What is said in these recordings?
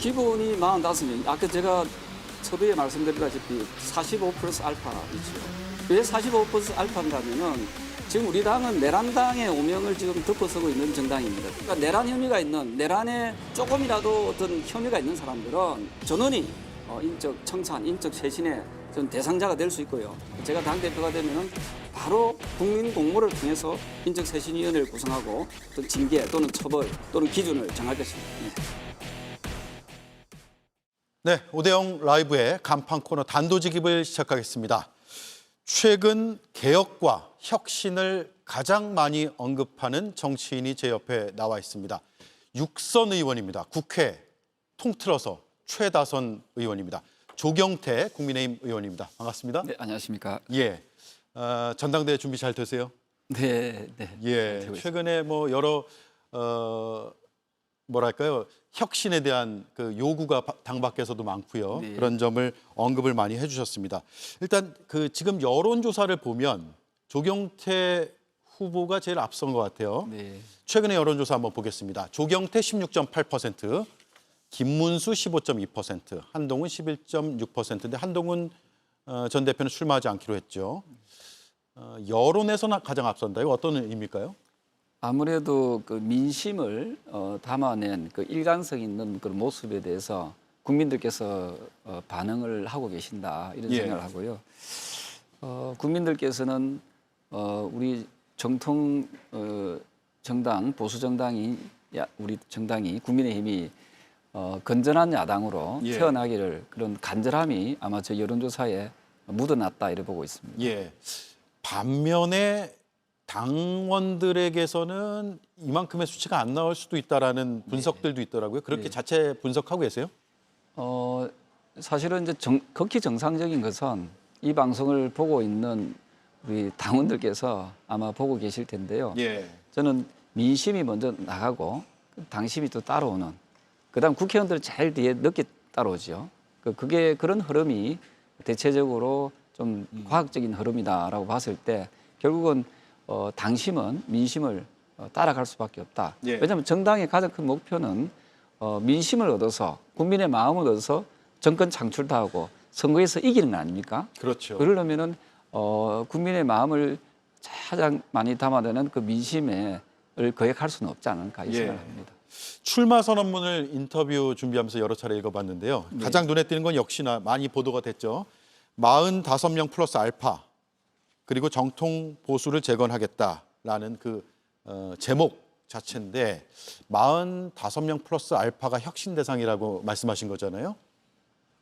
기본이 45명. 아까 제가 서두에 말씀드렸다시피 45 플러스 알파이죠. 왜 45 플러스 알파인가면은 지금 우리 당은 내란당의 오명을 지금 덮어서고 있는 정당입니다. 그러니까 내란 혐의가 있는, 내란에 조금이라도 어떤 혐의가 있는 사람들은 전원이 인적 청산, 인적 쇄신의 전 대상자가 될 수 있고요. 제가 당대표가 되면은 바로 국민 공모를 통해서 인적쇄신위원회를 구성하고 또 징계 또는 처벌 또는 기준을 정할 것입니다. 네, 오대영 라이브의 간판 코너 단도직입을 시작하겠습니다. 최근 개혁과 혁신을 가장 많이 언급하는 정치인이 제 옆에 나와 있습니다. 육선 의원입니다. 국회 통틀어서 최다선 의원입니다. 조경태 국민의힘 의원입니다. 반갑습니다. 네, 안녕하십니까? 예, 전당대회 준비 잘 되세요? 네, 네. 예, 최근에 뭐 여러 뭐랄까요, 혁신에 대한 그 요구가 당 밖에서도 많고요. 네. 그런 점을 언급을 많이 해주셨습니다. 일단 그 지금 여론조사를 보면 조경태 후보가 제일 앞선 것 같아요. 네. 최근에 여론조사 한번 보겠습니다. 조경태 16.8%, 김문수 15.2%, 한동훈 11.6%인데 한동훈 전 대표는 출마하지 않기로 했죠. 여론에서는 가장 앞선다. 이거 어떤 의미일까요? 아무래도 그 민심을 담아낸 그 일관성 있는 그런 모습에 대해서 국민들께서 반응을 하고 계신다 이런 예. 생각을 하고요. 국민들께서는 우리 정통 정당 보수 정당이 우리 정당이 국민의힘이 건전한 야당으로 예. 태어나기를 그런 간절함이 아마 저 여론조사에 묻어났다 이렇게 보고 있습니다. 예. 반면에 당원들에게서는 이만큼의 수치가 안 나올 수도 있다라는 분석들도 있더라고요. 그렇게 네. 자체 분석하고 계세요? 사실은 이제 극히 정상적인 것은 이 방송을 보고 있는 우리 당원들께서 아마 보고 계실 텐데요. 예. 저는 민심이 먼저 나가고 당심이 또 따라오는, 그다음 국회의원들 제일 뒤에 늦게 따라오죠. 그게 그런 흐름이 대체적으로 좀 과학적인 흐름이다라고 봤을 때 결국은 당심은 민심을 따라갈 수밖에 없다. 예. 왜냐하면 정당의 가장 큰 목표는 민심을 얻어서 국민의 마음을 얻어서 정권 창출도 하고 선거에서 이기는 거 아닙니까? 그렇죠. 그러려면은 국민의 마음을 가장 많이 담아내는 그 민심을 거역할 수는 없지 않을까 이 예. 생각을 합니다. 출마 선언문을 인터뷰 준비하면서 여러 차례 읽어봤는데요. 네. 가장 눈에 띄는 건 역시나 많이 보도가 됐죠. 45명 플러스 알파, 그리고 정통 보수를 재건하겠다라는 그 제목 자체인데 45명 플러스 알파가 혁신 대상이라고 말씀하신 거잖아요.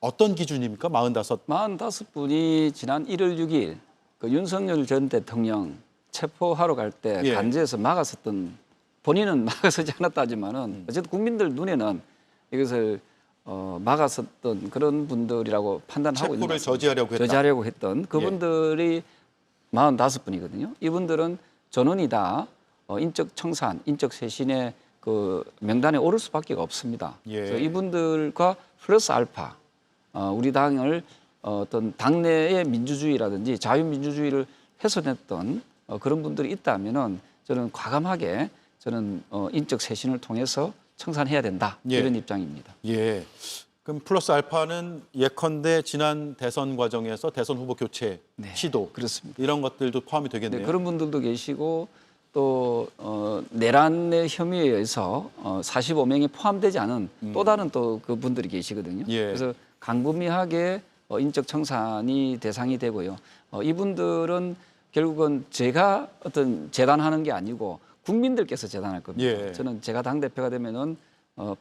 어떤 기준입니까? 45. 45분이 지난 1월 6일 그 윤석열 전 대통령 체포하러 갈 때 예. 간제에서 막았었던, 본인은 막아서지 않았다 하지만은 어쨌든 국민들 눈에는 이것을 막았었던 그런 분들이라고 판단하고 있는 것 체포를 같습니다. 저지하려고 했다. 저지하려고 했던 그분들이 45분이거든요. 이분들은 전원이 다 인적 청산, 인적 쇄신의 그 명단에 오를 수밖에 없습니다. 예. 그래서 이분들과 플러스 알파, 우리 당을 어떤 당내의 민주주의라든지 자유민주주의를 훼손했던 그런 분들이 있다면은 저는 과감하게 저는 인적 쇄신을 통해서 청산해야 된다 예. 이런 입장입니다. 예. 그럼 플러스 알파는 예컨대 지난 대선 과정에서 대선 후보 교체 네, 시도 그렇습니다. 이런 것들도 포함이 네, 되겠네요. 그런 분들도 계시고 또 내란의 혐의에 의해서 45명이 포함되지 않은 또 다른 또 그 분들이 계시거든요. 예. 그래서 강분미하게 인적 청산이 대상이 되고요. 이분들은 결국은 제가 어떤 재단하는 게 아니고 국민들께서 재단할 겁니다. 예. 저는 제가 당 대표가 되면은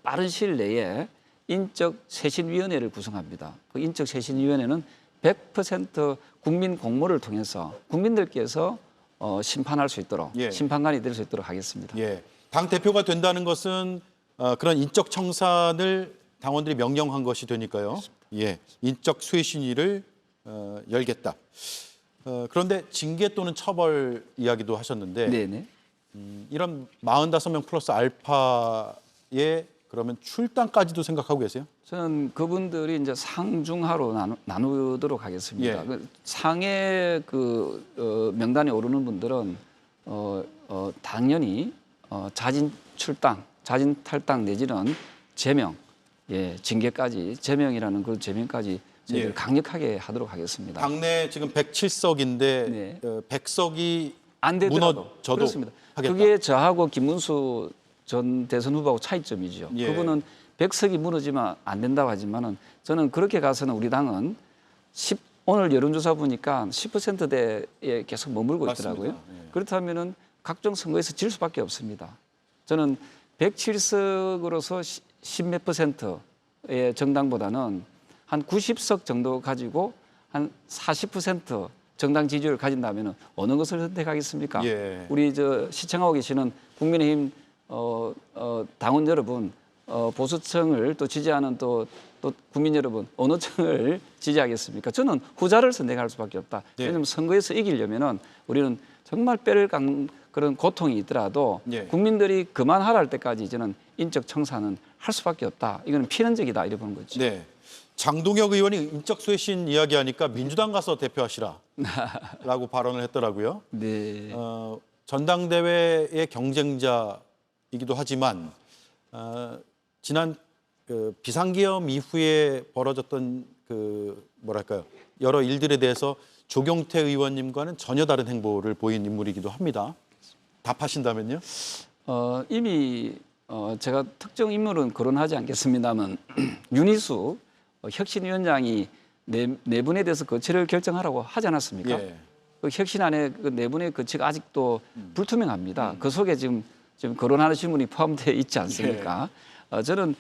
빠른 시일 내에 인적 쇄신위원회를 구성합니다. 그 인적 쇄신위원회는 100% 국민 공모를 통해서 국민들께서 심판할 수 있도록 예. 심판관이 될 수 있도록 하겠습니다. 예. 당 대표가 된다는 것은 그런 인적 청산을 당원들이 명령한 것이 되니까요. 예. 인적 쇄신위를 열겠다. 그런데 징계 또는 처벌 이야기도 하셨는데 네네. 이런 45명 플러스 알파의 그러면 출당까지도 생각하고 계세요? 저는 그분들이 이제 상중하로 나누도록 하겠습니다. 예. 그 상의 그 명단에 오르는 분들은 당연히 자진 출당, 자진 탈당 내지는 제명 예, 징계까지 제명이라는 그 제명까지 저희들 예. 강력하게 하도록 하겠습니다. 당내 지금 107석인데 네. 100석이 안 되더라도 무너져도 그렇습니다. 하겠다. 그게 저하고 김문수 전 대선 후보하고 차이점이죠. 예. 그분은 100석이 무너지면 안 된다고 하지만은 저는 그렇게 가서는 우리 당은 오늘 여론조사 보니까 10%대에 계속 머물고 맞습니다. 있더라고요. 예. 그렇다면은 각종 선거에서 질 수밖에 없습니다. 저는 107석으로서 10몇 %의 정당보다는 한 90석 정도 가지고 한 40% 정당 지지율을 가진다면 어느 것을 선택하겠습니까? 예. 우리 저 시청하고 계시는 국민의힘 당원 여러분, 보수층을 또 지지하는 또 국민 여러분 어느 층을 지지하겠습니까? 저는 후자를 선택할 수밖에 없다. 예. 왜냐하면 선거에서 이기려면은 우리는 정말 뼈를 깎는 그런 고통이 있더라도 예. 국민들이 그만하라 할 때까지 저는 인적 청산은 할 수밖에 없다. 이거는 필연적이다 이래 보는 거죠. 네. 장동혁 의원이 인적 쇄신 이야기하니까 민주당 가서 대표하시라라고 발언을 했더라고요. 네. 전당대회의 경쟁자이기도 하지만 지난 그 비상계엄 이후에 벌어졌던 그 뭐랄까요 여러 일들에 대해서 조경태 의원님과는 전혀 다른 행보를 보인 인물이기도 합니다. 답하신다면요? 이미 제가 특정 인물은 거론하지 않겠습니다만 윤희수 혁신위원장이 네 분에 대해서 거취를 결정하라고 하지 않았습니까? 예. 그 혁신 안에 그 네 분의 거취가 아직도 불투명합니다. 그 속에 지금 거론하시는 분이 포함되어 있지 않습니까? 저는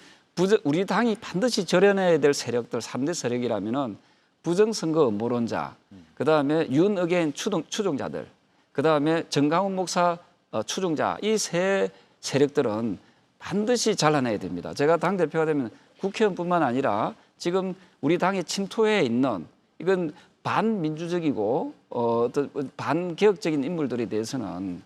우리 당이 반드시 절연해야 될 세력들 3대 세력이라면은 부정선거 음모론자, 그다음에 윤의견 추종자들, 그다음에 정강훈 목사 추종자 이 세 세력들은 반드시 잘라내야 됩니다. 제가 당 대표가 되면 국회의원뿐만 아니라 지금 우리 당에 침투해 있는 이건 반민주적이고 어떤 반개혁적인 인물들에 대해서는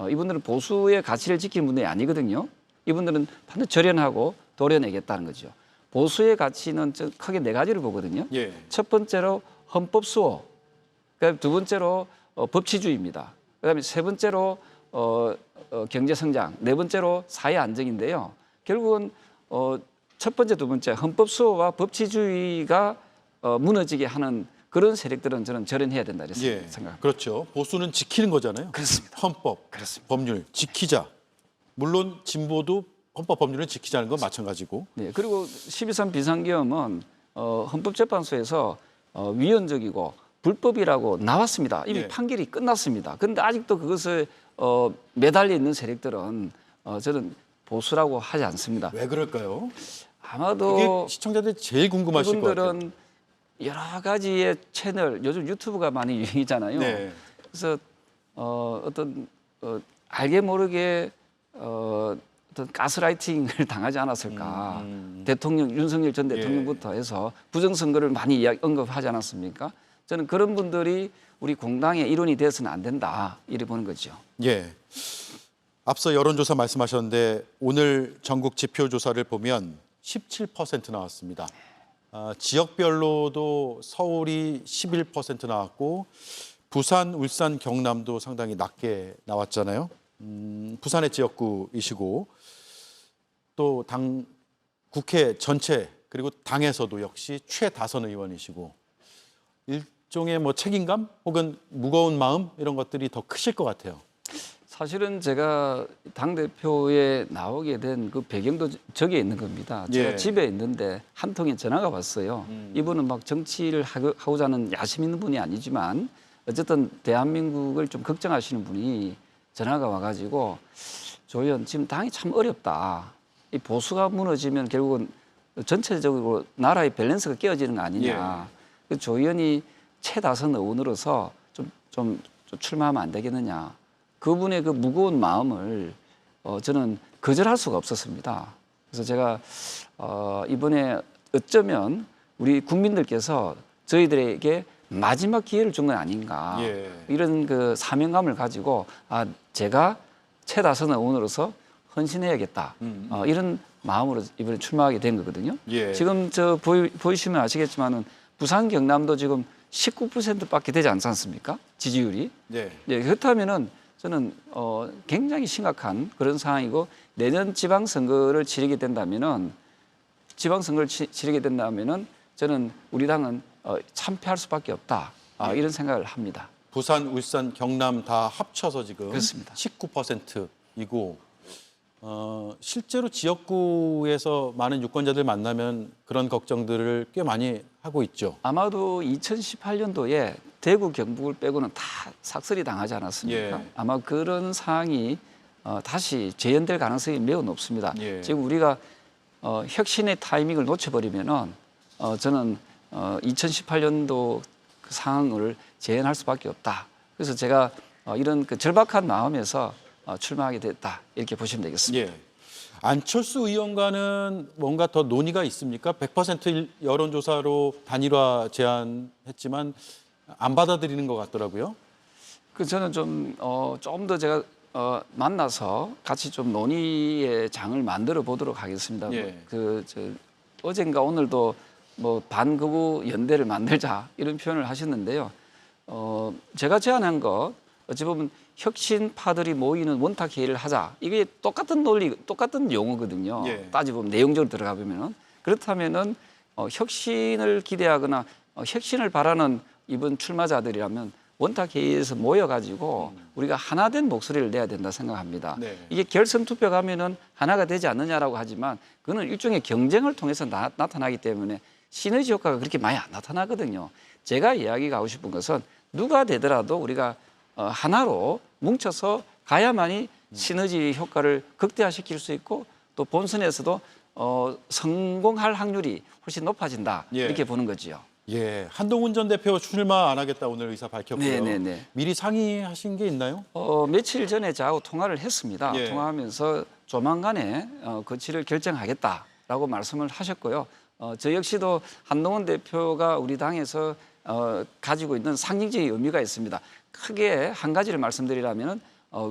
이분들은 보수의 가치를 지키는 분들이 아니거든요. 이분들은 반드시 절연하고 도려내겠다는 거죠. 보수의 가치는 크게 네 가지를 보거든요. 예. 첫 번째로 헌법 수호, 그다음에 두 번째로 법치주의입니다. 그다음에 세 번째로 경제 성장, 네 번째로 사회 안정인데요. 결국은 첫 번째, 두 번째 헌법 수호와 법치주의가 무너지게 하는 그런 세력들은 저는 절연해야 된다 이렇게 예. 생각합니다. 그렇죠. 보수는 지키는 거잖아요. 그렇습니다. 헌법, 그렇습니다. 법률 지키자. 물론 진보도 헌법 법률을 지키자는 건 마찬가지고. 네, 그리고 12.3 비상계엄은 헌법재판소에서 위헌적이고 불법이라고 나왔습니다. 이미 예. 판결이 끝났습니다. 그런데 아직도 그것을 매달려 있는 세력들은 저는 보수라고 하지 않습니다. 왜 그럴까요? 아마도 그게 시청자들이 제일 궁금하실 것 같아요. 이분들은 여러 가지의 채널, 요즘 유튜브가 많이 유행이잖아요. 네. 그래서 어떤 알게 모르게 어떤 가스라이팅을 당하지 않았을까. 대통령 윤석열 전 대통령부터 해서 부정선거를 많이 언급하지 않았습니까? 저는 그런 분들이 우리 공당의 일원이 되어서는 안 된다 이래 보는 거죠. 예. 앞서 여론조사 말씀하셨는데 오늘 전국 지표조사를 보면 17% 나왔습니다. 지역별로도 서울이 11% 나왔고 부산, 울산, 경남도 상당히 낮게 나왔잖아요. 부산의 지역구이시고 또 당 국회 전체 그리고 당에서도 역시 최다선 의원이시고 일종의 뭐 책임감 혹은 무거운 마음 이런 것들이 더 크실 것 같아요. 사실은 제가 당대표에 나오게 된 그 배경도 저기에 있는 겁니다. 제가 예. 집에 있는데 한 통의 전화가 왔어요. 이분은 막 정치를 하고자 하는 야심 있는 분이 아니지만 어쨌든 대한민국을 좀 걱정하시는 분이 전화가 와가지고 조 의원 지금 당이 참 어렵다. 이 보수가 무너지면 결국은 전체적으로 나라의 밸런스가 깨어지는 거 아니냐. 조 의원이 최다선 의원으로서 좀 출마하면 안 되겠느냐. 그분의 그 무거운 마음을 저는 거절할 수가 없었습니다. 그래서 제가 이번에 어쩌면 우리 국민들께서 저희들에게 마지막 기회를 준 건 아닌가. 예. 이런 그 사명감을 가지고 제가 최다선 의원으로서 헌신해야겠다. 이런 마음으로 이번에 출마하게 된 거거든요. 예. 지금 보이시면 아시겠지만은 부산 경남도 지금 19%밖에 되지 않지 않습니까? 지지율이. 네. 예, 그렇다면은 저는 굉장히 심각한 그런 상황이고 내년 지방선거를 치르게 된다면은 지방선거를 치르게 된다면은 저는 우리 당은 참패할 수밖에 없다. 이런 생각을 합니다. 부산, 울산, 경남 다 합쳐서 지금 그렇습니다. 19%이고 실제로 지역구에서 많은 유권자들 만나면 그런 걱정들을 꽤 많이 하고 있죠. 아마도 2018년도에 대구, 경북을 빼고는 다 삭설이 당하지 않았습니까? 예. 아마 그런 상황이 다시 재현될 가능성이 매우 높습니다. 예. 지금 우리가 혁신의 타이밍을 놓쳐버리면은 저는 2018년도 그 상황을 재현할 수밖에 없다. 그래서 제가 이런 그 절박한 마음에서 출마하게 됐다. 이렇게 보시면 되겠습니다. 예. 안철수 의원과는 뭔가 더 논의가 있습니까? 100% 여론조사로 단일화 제안했지만 안 받아들이는 것 같더라고요. 그 저는 좀 더 제가 만나서 같이 좀 논의의 장을 만들어 보도록 하겠습니다. 예. 어젠가 오늘도 뭐 반거부 연대를 만들자 이런 표현을 하셨는데요. 제가 제안한 것 어찌 보면 혁신파들이 모이는 원탁 회의를 하자. 이게 똑같은 논리, 똑같은 용어거든요. 예. 따지고 보면 내용적으로 들어가 보면은 그렇다면은 혁신을 기대하거나 혁신을 바라는 이번 출마자들이라면 원탁 회의에서 모여가지고 우리가 하나된 목소리를 내야 된다 생각합니다. 네. 이게 결선 투표 가면은 하나가 되지 않느냐라고 하지만 그거는 일종의 경쟁을 통해서 나타나기 때문에 시너지 효과가 그렇게 많이 안 나타나거든요. 제가 이야기가 하고 싶은 것은 누가 되더라도 우리가 하나로 뭉쳐서 가야만이 시너지 효과를 극대화시킬 수 있고 또 본선에서도 성공할 확률이 훨씬 높아진다. 예. 이렇게 보는 거지요. 예, 한동훈 전 대표 출마 안 하겠다 오늘 의사 밝혔고요. 네네네. 미리 상의하신 게 있나요? 며칠 전에 저하고 통화를 했습니다. 예. 통화하면서 조만간에 거취를 결정하겠다라고 말씀을 하셨고요. 저 역시도 한동훈 대표가 우리 당에서 가지고 있는 상징적인 의미가 있습니다. 크게 한 가지를 말씀드리라면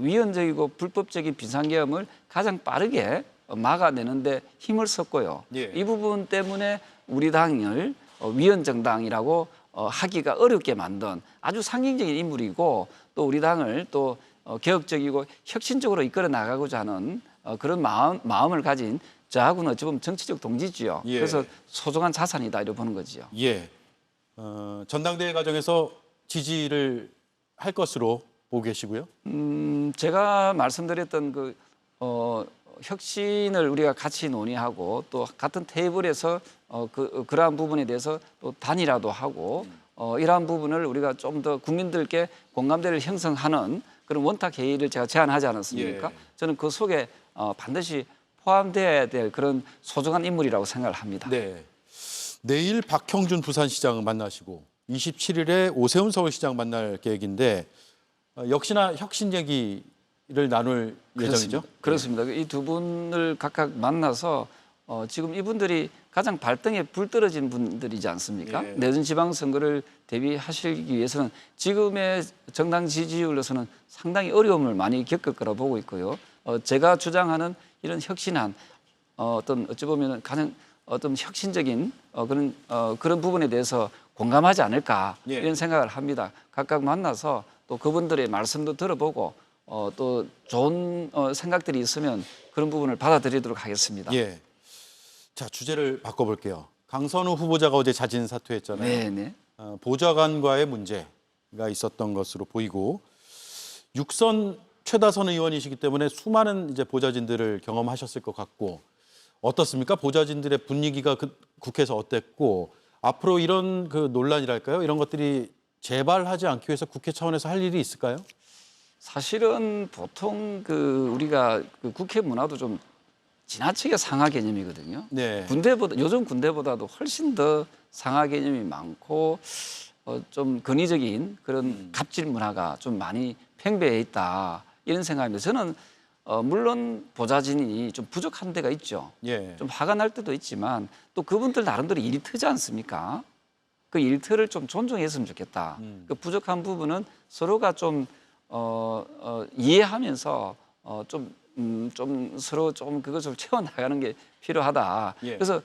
위헌적이고 불법적인 비상계엄을 가장 빠르게 막아내는데 힘을 썼고요. 예. 이 부분 때문에 우리 당을 위헌정당이라고 하기가 어렵게 만든 아주 상징적인 인물이고 또 우리 당을 또 개혁적이고 혁신적으로 이끌어 나가고자 하는 그런 마음을 가진 저하고는 어찌 보면 정치적 동지지요. 예. 그래서 소중한 자산이다 이렇게 보는 거지요. 예. 전당대회 과정에서 지지를 할 것으로 보고 계시고요. 제가 말씀드렸던 그 혁신을 우리가 같이 논의하고 또 같은 테이블에서 그러한 부분에 대해서 또 단일화도 하고 이러한 부분을 우리가 좀 더 국민들께 공감대를 형성하는 그런 원탁 회의를 제가 제안하지 않았습니까? 예. 저는 그 속에 반드시 포함되어야 될 그런 소중한 인물이라고 생각을 합니다. 네. 내일 박형준 부산시장 만나시고 27일에 오세훈 서울시장 만날 계획인데 역시나 혁신 얘기를 나눌 예정이죠? 그렇습니다. 이 두 분을 각각 만나서 지금 이분들이 가장 발등에 불 떨어진 분들이지 않습니까? 예. 내년 지방선거를 대비하시기 위해서는 지금의 정당 지지율로서는 상당히 어려움을 많이 겪을 거라 보고 있고요. 제가 주장하는 이런 혁신한 어찌 보면 가장 혁신적인 그런 부분에 대해서 공감하지 않을까 예. 이런 생각을 합니다. 각각 만나서 또 그분들의 말씀도 들어보고 또 좋은 생각들이 있으면 그런 부분을 받아들이도록 하겠습니다. 예. 자, 주제를 바꿔볼게요. 강선우 후보자가 어제 자진 사퇴했잖아요. 네네. 보좌관과의 문제가 있었던 것으로 보이고 육선 최다선 의원이시기 때문에 수많은 이제 보좌진들을 경험하셨을 것 같고 어떻습니까? 보좌진들의 분위기가 국회에서 어땠고 앞으로 이런 그 논란이랄까요? 이런 것들이 재발하지 않기 위해서 국회 차원에서 할 일이 있을까요? 사실은 보통 우리가 국회 문화도 좀 지나치게 상하 개념이거든요. 네. 요즘 군대보다도 훨씬 더 상하 개념이 많고 좀 권위적인 그런 갑질 문화가 좀 많이 팽배해 있다 이런 생각입니다. 저는 물론 보좌진이 좀 부족한 데가 있죠. 예. 좀 화가 날 때도 있지만 또 그분들 나름대로 일이 트지 않습니까? 그 일터를 좀 존중했으면 좋겠다. 그 부족한 부분은 서로가 좀 이해하면서 좀 서로 좀 그것을 채워나가는 게 필요하다. 예. 그래서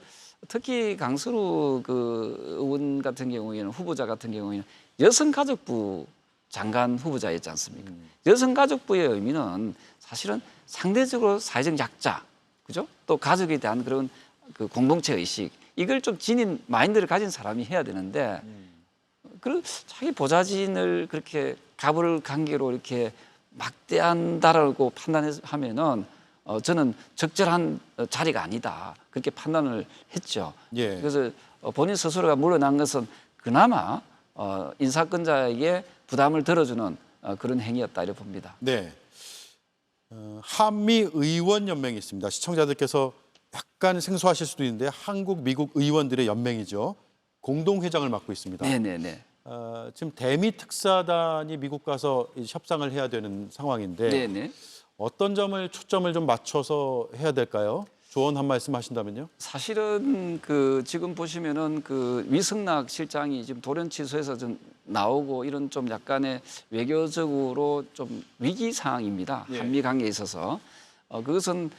특히 강선우 의원 같은 경우에는 후보자 같은 경우에는 여성가족부 장관 후보자였지 않습니까? 여성가족부의 의미는 사실은 상대적으로 사회적 약자, 그죠? 또 가족에 대한 그런 그 공동체 의식 이걸 좀 지닌 마인드를 가진 사람이 해야 되는데 그 자기 보좌진을 그렇게 갑을 관계로 이렇게 막대한다라고 판단하면은 저는 적절한 자리가 아니다 그렇게 판단을 했죠. 예. 그래서 본인 스스로가 물러난 것은 그나마 인사권자에게 부담을 들어주는 그런 행위였다 이렇게 봅니다. 네. 한미 의원 연맹이 있습니다. 시청자들께서 약간 생소하실 수도 있는데 한국, 미국 의원들의 연맹이죠. 공동회장을 맡고 있습니다. 네네네. 지금 대미 특사단이 미국 가서 협상을 해야 되는 상황인데 네네. 어떤 점을 초점을 좀 맞춰서 해야 될까요? 조언 한 말씀 하신다면요. 사실은 그 지금 보시면은 그 위승락 실장이 지금 돌연 취소해서 좀 나오고 이런 좀 약간의 외교적으로 좀 위기 상황입니다. 예. 한미 관계에 있어서 그것은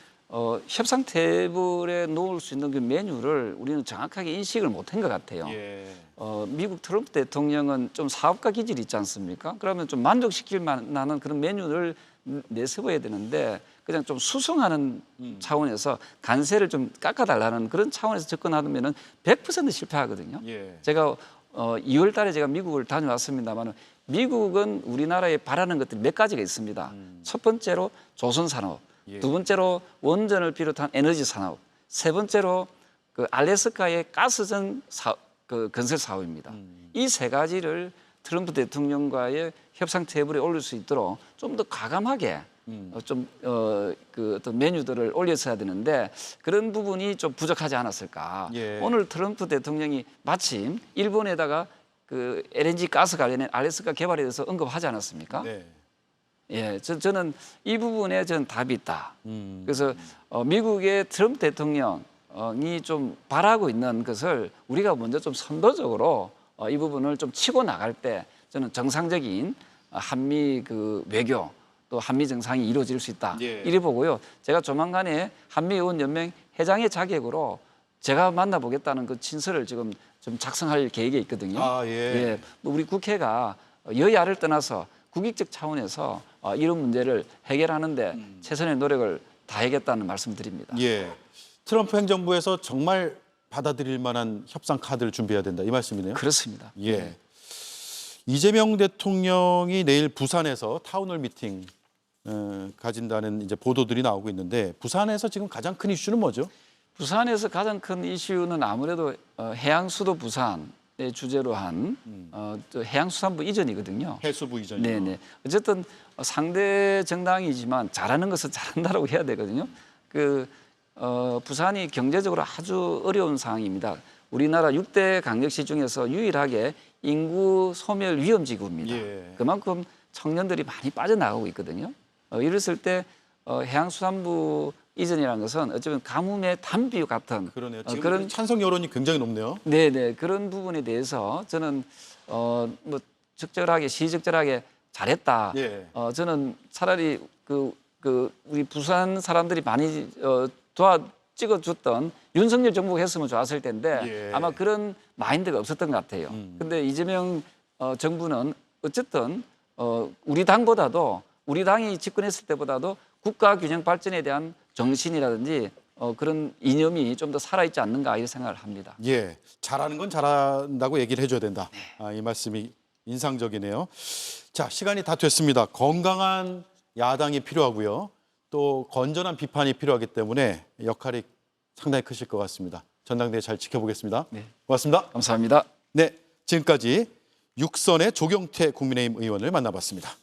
협상 테이블에 놓을 수 있는 그 메뉴를 우리는 정확하게 인식을 못한 것 같아요. 예. 미국 트럼프 대통령은 좀 사업가 기질이 있지 않습니까? 그러면 좀 만족시킬 만한 그런 메뉴를 내세워야 되는데 그냥 좀 수승하는 차원에서 간세를 좀 깎아달라는 그런 차원에서 접근하면은 100% 실패하거든요. 예. 제가 2월 달에 제가 미국을 다녀왔습니다만 미국은 우리나라에 바라는 것들이 몇 가지가 있습니다. 첫 번째로 조선산업, 예. 두 번째로 원전을 비롯한 에너지 산업, 세 번째로 그 알래스카의 가스전 그 건설 사업입니다. 이 세 가지를 트럼프 대통령과의 협상 테이블에 올릴 수 있도록 좀 더 과감하게 그 어떤 메뉴들을 올렸어야 되는데 그런 부분이 좀 부족하지 않았을까. 예. 오늘 트럼프 대통령이 마침 일본에다가 그 LNG 가스 관련해 알래스카 개발에 대해서 언급하지 않았습니까? 네. 예, 저는 이 부분에 저는 답이 있다. 그래서 미국의 트럼프 대통령이 좀 바라고 있는 것을 우리가 먼저 좀 선도적으로 이 부분을 좀 치고 나갈 때 저는 정상적인 한미 그 외교 또 한미 정상이 이루어질 수 있다. 예. 이래 보고요. 제가 조만간에 한미의원연맹 회장의 자격으로 제가 만나보겠다는 그 친서를 지금 좀 작성할 계획에 있거든요. 아, 예. 뭐 우리 국회가 여야를 떠나서 국익적 차원에서 이런 문제를 해결하는데 최선의 노력을 다하겠다는 말씀드립니다. 예. 트럼프 행정부에서 정말 받아들일 만한 협상 카드를 준비해야 된다 이 말씀이네요. 그렇습니다. 예. 이재명 대통령이 내일 부산에서 타운홀 미팅 가진다는 이제 보도들이 나오고 있는데 부산에서 지금 가장 큰 이슈는 뭐죠? 부산에서 가장 큰 이슈는 아무래도 해양 수도 부산의 주제로 한 또 해양수산부 이전이거든요. 해수부 이전이요. 네네. 어쨌든 상대 정당이지만 잘하는 것은 잘한다라고 해야 되거든요. 부산이 경제적으로 아주 어려운 상황입니다. 우리나라 6대 강력시 중에서 유일하게 인구 소멸 위험지구입니다. 예. 그만큼 청년들이 많이 빠져나가고 있거든요. 이랬을 때 해양수산부 이전이라는 것은 어쩌면 가뭄의 단비 같은 그러네요. 지금 그런 찬성 여론이 굉장히 높네요. 네네 그런 부분에 대해서 저는 뭐 적절하게 시적절하게 잘했다. 예. 저는 차라리 우리 부산 사람들이 많이 찍어줬던 윤석열 정부가 했으면 좋았을 텐데 예. 아마 그런 마인드가 없었던 것 같아요. 근데 이재명 정부는 어쨌든 우리 당보다도 우리 당이 집권했을 때보다도 국가 균형 발전에 대한 정신이라든지 그런 이념이 좀 더 살아있지 않는가 이런 생각을 합니다. 예, 잘하는 건 잘한다고 얘기를 해줘야 된다. 이 말씀이 인상적이네요. 자, 시간이 다 됐습니다. 건강한 야당이 필요하고요. 또 건전한 비판이 필요하기 때문에 역할이 상당히 크실 것 같습니다. 전당대회 잘 지켜보겠습니다. 네. 고맙습니다. 감사합니다. 네, 지금까지 육선의 조경태 국민의힘 의원을 만나봤습니다.